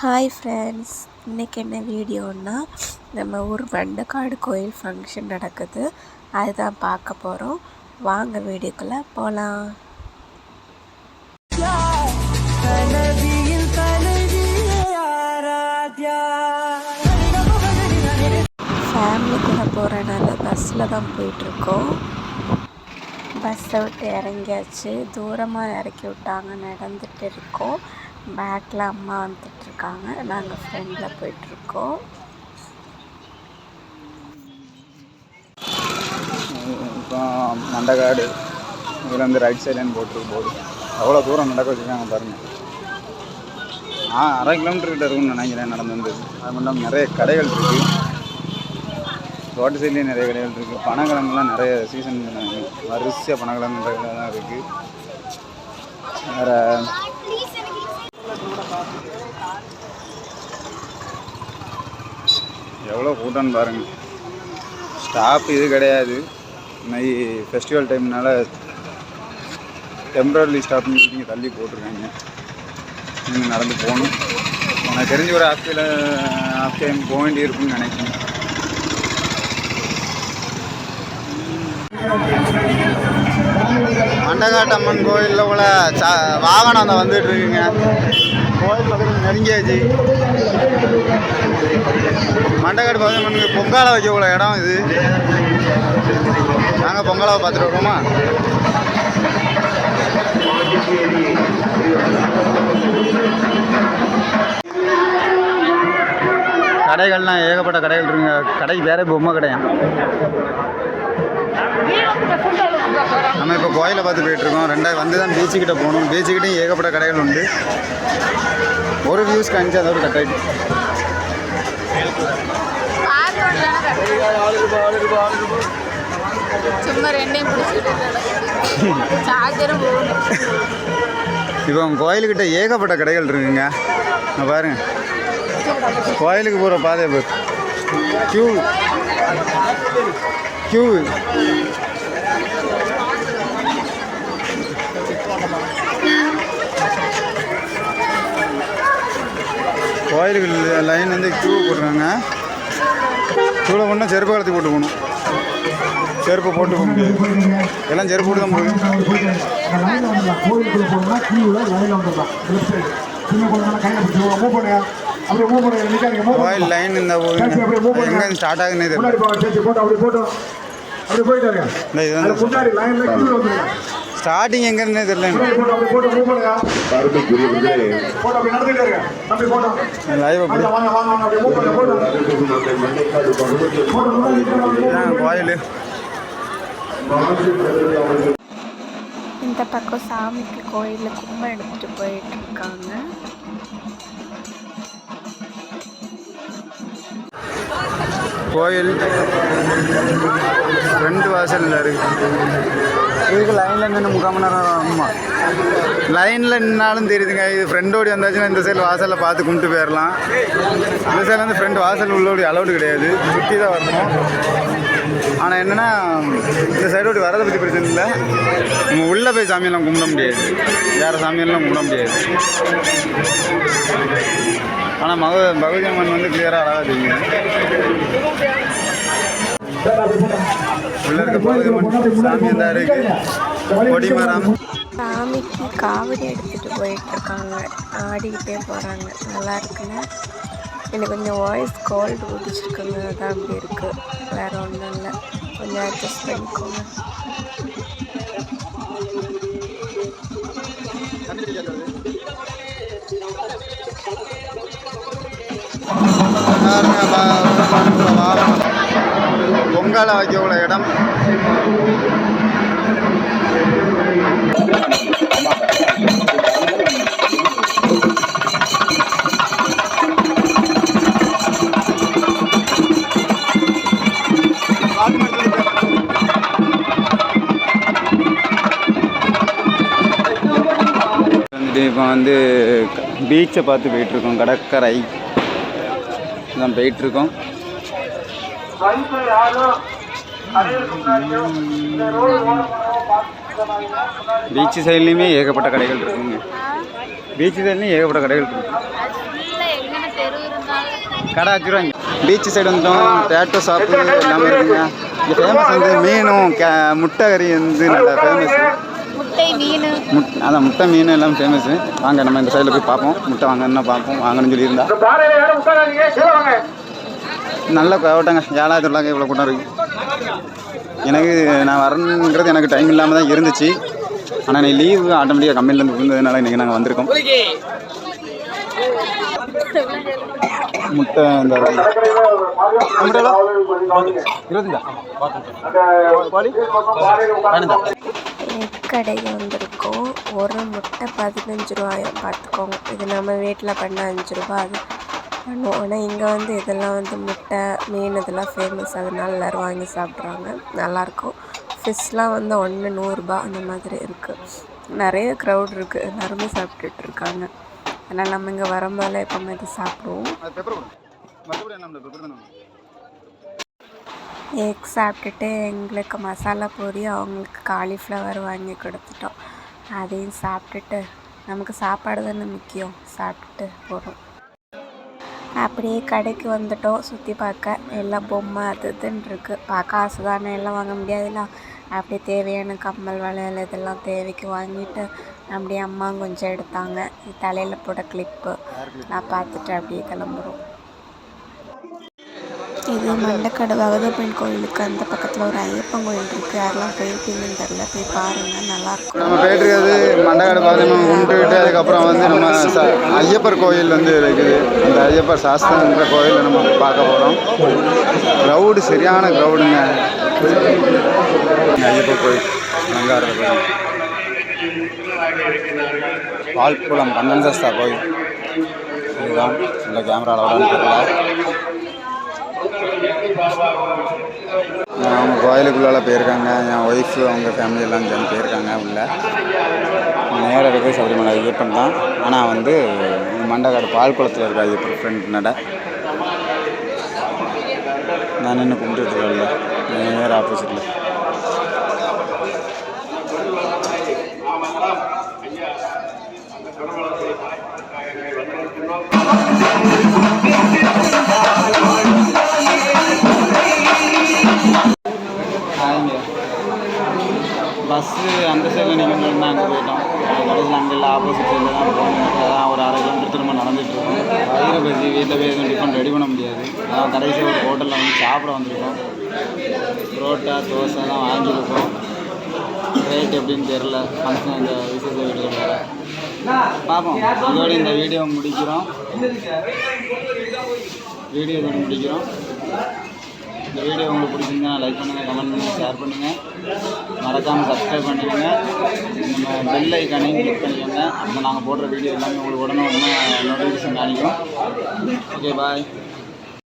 Hi friends, இன்றைக்கி என்ன வீடியோன்னா நம்ம ஊர் வண்டக்காடு கோயில் ஃபங்க்ஷன் நடக்குது. அதுதான் பார்க்க போகிறோம். வாங்க வீடியோக்குள்ளே போகலாம். ஃபேமிலி கூட போகிறனால பஸ்ஸில் தான் போயிட்டுருக்கோம். பஸ்ஸை விட்டு இறங்கியாச்சு. தூரமாக இறக்கி விட்டாங்க. நடந்துட்டு இருக்கோம். பேக்கில் அம்மா வந்துட்டுருக்காங்க. நாங்கள் ஃப்ரெண்டில் போயிட்டுருக்கோம். இப்போ மண்டக்காடு இதில் வந்து ரைட் சைடுன்னு போட்டுருக்கு போது அவ்வளோ தூரம் நடக்க வச்சுருக்காங்க பாருங்கள். அரை கிலோமீட்டர்கிட்ட இருக்குன்னு நினைக்கிறேன் நடந்து வந்தது. அது மட்டும் நிறைய கடைகள் இருக்குது. ரோட்டு சைட்லேயும் நிறைய கடைகள் இருக்குது. பனங்கிழங்குலாம் நிறைய சீசன் வரிசையாக பனங்கிழங்கு தான் இருக்குது. வேறு எவ்வளோ கூட்டம்னு பாருங்கள். ஸ்டாப் இது கிடையாது. ஃபெஸ்டிவல் டைம்னால டெம்பரரி ஸ்டாப்னு சொல்லி தள்ளி போட்டிருக்காங்க. நீங்கள் நடந்து போகணும். எனக்கு தெரிஞ்சு ஒரு ஹாஃப் டைம் போக வேண்டி இருக்குன்னு நினைக்கிறேன். மண்டக்காட்டு அம்மன் கோயிலில் உள்ள வாகனம் அந்த வந்துட்டு இருக்குங்க. கோயில் பக்கத்தில் நெருங்கியாச்சு. மண்டக்காடு பார்த்தீங்கன்னா பொங்காலை வைக்க உள்ள இடம் இது. நாங்கள் பொங்கலாவை பார்த்துட்டு இருக்கோமா. கடைகள்லாம் ஏகப்பட்ட கடைகள் இருக்குங்க. கடைக்கு வேற பொம்மை கடையா. நம்ம இப்போ கோயிலை பார்த்து போயிட்டுருக்கோம். ரெண்டாவது வந்து தான் பீச்சுக்கிட்ட போகணும். பீச்சுக்கிட்டையும் ஏகப்பட்ட கடைகள் உண்டு. ஒரு வியூஸ் காமிச்சு அதோட கட் ஆகிட்டு இப்போ கோயிலுக்கிட்ட ஏகப்பட்ட கடைகள் இருக்குங்க. பாருங்க, கோயிலுக்கு போகிற பாதையை பாரு. கியூ கோயிலுக்கு லைன் வந்து கியூ போட்டுருக்காங்க. கியூவில் போனால் செருப்பு கலத்தி போட்டு போகணும். செருப்பு போட்டு போக முடியாது. எல்லாம் செருப்பு போட்டு தான் போகணும். கோயில் லைன் இந்த எங்கே ஸ்டார்ட் ஆகுதுன்னு ஸ்டார்டிங் எங்கன்னு தெரியல. கோயில் இந்த பக்கம் சாமிக்கு கோயிலில் கும்பம் எடுத்துகிட்டு போயிட்டுருக்காங்க. கோயில் ரெண்டு வாசலில் இருக்குது. இதுக்கு லைனில் நின்று 3/4 மணி நேரம் ஆகுமா? லைனில் நின்னாலும் தெரியுதுங்க. இது ஃப்ரெண்டோடி வந்தாச்சுன்னா இந்த சைடில் வாசலில் பார்த்து கும்பிட்டு போயிடலாம். இந்த சைடில் வந்து ஃப்ரெண்டு வாசல் உள்ளோடி அலௌடு கிடையாது. சுற்றி தான் வரணும். ஆனால் என்னென்னா இந்த சைடோடி வரதை பற்றி பிரச்சனை இல்லை. நம்ம உள்ளே போய் சாமியெல்லாம் கும்பிட முடியாது. வேறு சாமியெல்லாம் கும்பிட முடியாது. ஆனால் பகவதி அம்மன் வந்து கிளியராக அழகாக தெரியும். உள்ள இருக்க பகவதி அம்மன் சாமி தான் இருக்குது. கொடிமரம். சாமிக்கு காவடி எடுத்துகிட்டு போயிட்டுருக்காங்க. ஆடிக்கிட்டே போகிறாங்க. நல்லா இருக்குங்க. எனக்கு கொஞ்சம் வாய்ஸ் கோல்டு பிடிச்சிருக்குங்க. அதான் அப்படி இருக்குது. வேறு ஒன்றும் இல்லை. கொஞ்சம் அட்ஜஸ்ட் பண்ணிக்கோங்க. பொங்காலை வைக்க உள்ள இடம். இப்போ வந்து பீச்சை பார்த்து போயிட்டுருக்கோம். கடற்கரை தான் போயிட்டுருக்கோம். பீச் சைட்லேயுமே ஏகப்பட்ட கடைகள் இருக்குங்க. பீச் சைட்லேயும் ஏகப்பட்ட கடைகள் இருக்குது. கடை வச்சுருவாங்க. பீச் சைடு வந்துட்டோம். டேட்டோ ஷாப்பு எல்லாமே இருக்குங்க. இங்கே ஃபேமஸ் வந்து மீனும் முட்டை கறி வந்து நல்லா ஃபேமஸ். அதான் முட்டை மீன் எல்லாம் ஃபேமஸ்ஸு. வாங்க நம்ம இந்த சைடில் போய் பார்ப்போம். முட்டை வாங்கணும்னா பார்ப்போம். வாங்கணும்னு சொல்லியிருந்தா நல்ல கூட்டங்க. 7,000 தொள்ளாங்க இவ்வளோ கூட்டம் இருக்குது. எனக்கு நான் வரணுங்கிறது எனக்கு டைம் இல்லாமல் தான் இருந்துச்சு. ஆனால் நீ லீவு ஆட்டோமேட்டிக்காக கம்பெனிலேருந்து இருந்ததுனால இன்றைக்கி நாங்கள் வந்திருக்கோம். முட்டை இந்த கடைக்கு வந்திருக்கோம். ஒரு முட்டை 15 ரூபாயும் பார்த்துக்கோங்க. இது நம்ம வீட்டில் பண்ண 5 ரூபா அது பண்ணுவோம். ஆனால் இங்கே வந்து இதெல்லாம் வந்து முட்டை மீன் இதெல்லாம் ஃபேமஸ். அதனால எல்லோரும் வாங்கி சாப்பிட்றாங்க. நல்லாயிருக்கும். ஃபிஷ்லாம் வந்து 1 100 அந்த மாதிரி இருக்குது. நிறைய க்ரௌட் இருக்குது. எல்லாருமே சாப்பிட்டுட்டு இருக்காங்க. அதனால் நம்ம இங்கே வரும்போது எப்போவுமே இது சாப்பிடுவோம். எக் சாப்பிட்டுட்டு எங்களுக்கு மசாலா பூரி அவங்களுக்கு காலிஃப்ளவர் வாங்கி கொடுத்துட்டோம். அதையும் சாப்பிட்டுட்டு நமக்கு சாப்பாடு தானே முக்கியம், சாப்பிட்டுட்டு போகிறோம். அப்படியே கடைக்கு வந்துட்டோம். சுற்றி பார்க்க எல்லாம் பொம்மை அது இதுன்னு இருக்குது. பார்க்க ஆசை தானே, எல்லாம் வாங்க முடியாதுல்ல. அப்படியே தேவையான கம்மல் வளையல் இதெல்லாம் தேவைக்கு வாங்கிட்டு அப்படியே அம்மா கொஞ்சம் எடுத்தாங்க. தலையில் போட்ட கிளிப்பு நான் பார்த்துட்டு அப்படியே கிளம்புறோம். இது மண்டக்காடு வகதப்பன் கோயிலுக்கு அந்த பக்கத்தில் ஒரு ஐயப்பன் கோயில் இருக்குது. யாரெல்லாம் போயிருப்பீங்கன்னு தெரில, போய் பாருங்கள், நல்லாயிருக்கும். நம்ம போயிட்டுருக்கிறது மண்டக்காடு பார்த்து கும்பிட்டுக்கிட்டு அதுக்கப்புறம் வந்து நம்ம ஐயப்பர் கோயில் வந்து இருக்குது. அந்த ஐயப்பர் சாஸ்திரங்கிற கோயிலை நம்ம பார்க்க போகிறோம். க்ரௌடு சரியான க்ரௌடுங்க. ஐயப்பர் கோயில் அலங்கார கோயில், பால்குளம் கண்ணன்சஸ்தா கோயில். இதுதான் இந்த கேமராவில் தெரியல. அவங்க கோயிலுக்குள்ளால போயிருக்காங்க. என் ஒய்ஃபு அவங்க ஃபேமிலி எல்லாம் சேர்ந்து போயிருக்காங்க. உள்ள நேராக இருக்கிறது சபரிமலை ஐயப்பன் தான். ஆனால் வந்து மண்டக்காடு பால்குளத்தில் இருக்க ஐயப்பன் ஃப்ரெண்ட் நட நான் நின்று கும்பிட்டுருக்கேன்ல நேராக ஆப்போசிட்டில். பஸ்ஸு அந்த சைடில் நீங்கள் அங்கே போயிட்டோம். கடைசியில் அங்கே இல்லை, ஆப்போசிட் சைடில் தான் போகணும். அதான் ஒரு 1/2 கிலோமீட்டர் திரும்ப நடந்துகிட்ருக்கோம். வயிறு பசி வீட்டில் போய் எதுவும் டிஃபன் ரெடி பண்ண முடியாது. அதான் கடைசியாக ஒரு ஹோட்டலில் வந்து சாப்பிட வந்திருக்கோம். புரோட்டா தோசை தான் வாங்கியிருக்கோம். ரேட் எப்படின்னு தெரில. ஃபங்க்ஷன் இந்த விசேஷ வீடியோ வேறு பார்ப்போம். இதோடு இந்த வீடியோ முடிக்கிறோம். இந்த வீடியோ உங்களுக்கு பிடிச்சிருந்தா லைக் பண்ணுங்கள், கமெண்ட் பண்ணுங்கள், ஷேர் பண்ணுங்கள். மறக்காமல் சப்ஸ்கிரைப் பண்ணிக்கோங்க. நம்ம பெல் ஐக்கானையும் கிளிக் பண்ணிக்கோங்க. அப்போ நாங்கள் போடுற வீடியோ எல்லாமே உங்களுக்கு உடனே நோட்டிஃபிகேஷன் காணிக்கும். ஓகே, பாய்.